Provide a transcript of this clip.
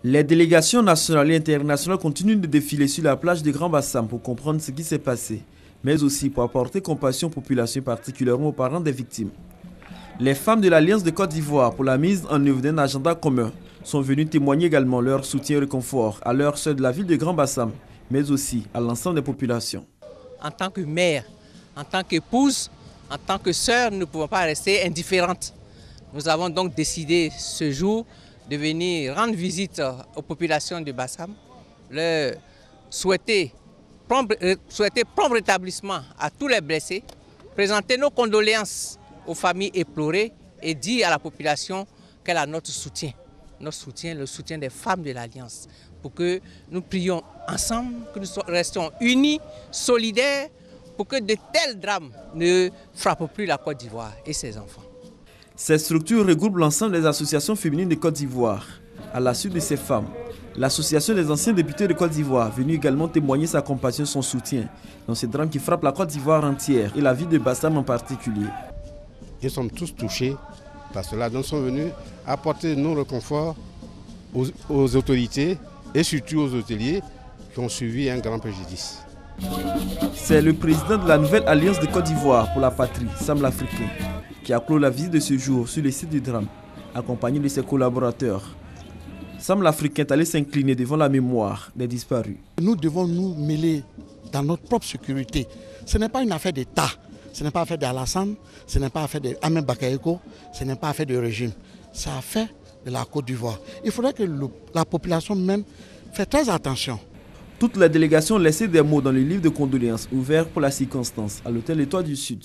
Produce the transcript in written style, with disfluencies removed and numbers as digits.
Les délégations nationales et internationales continuent de défiler sur la plage de Grand Bassam pour comprendre ce qui s'est passé, mais aussi pour apporter compassion aux populations, particulièrement aux parents des victimes. Les femmes de l'Alliance de Côte d'Ivoire pour la mise en œuvre d'un agenda commun sont venues témoigner également leur soutien et réconfort à leurs sœurs de la ville de Grand Bassam, mais aussi à l'ensemble des populations. En tant que mère, en tant qu'épouse, en tant que sœur, nous ne pouvons pas rester indifférentes. Nous avons donc décidé ce jour de venir rendre visite aux populations de Bassam, leur souhaiter prompt rétablissement à tous les blessés, présenter nos condoléances aux familles éplorées et dire à la population qu'elle a notre soutien, le soutien des femmes de l'Alliance, pour que nous prions ensemble, que nous restions unis, solidaires, pour que de tels drames ne frappent plus la Côte d'Ivoire et ses enfants. Ces structures regroupent l'ensemble des associations féminines de Côte d'Ivoire. À la suite de ces femmes, l'association des anciens députés de Côte d'Ivoire venue également témoigner sa compassion et son soutien dans ce drame qui frappe la Côte d'Ivoire entière et la ville de Bassam en particulier. Ils sont tous touchés par cela, donc sont venus apporter nos réconforts aux autorités et surtout aux hôteliers qui ont subi un grand préjudice. C'est le président de la nouvelle Alliance de Côte d'Ivoire pour la patrie, Sam l'Africain, qui a clos la visite de ce jour sur le site du drame, accompagné de ses collaborateurs. Sam l'Africain est allé s'incliner devant la mémoire des disparus. Nous devons nous mêler dans notre propre sécurité. Ce n'est pas une affaire d'État, ce n'est pas affaire d'Alassane, ce n'est pas affaire d'Ahmed Bakayoko, ce n'est pas affaire de régime. C'est affaire de la Côte d'Ivoire. Il faudrait que la population même fasse très attention. Toutes les délégations ont laissé des mots dans le livre de condoléances ouvert pour la circonstance à l'hôtel Étoile du Sud.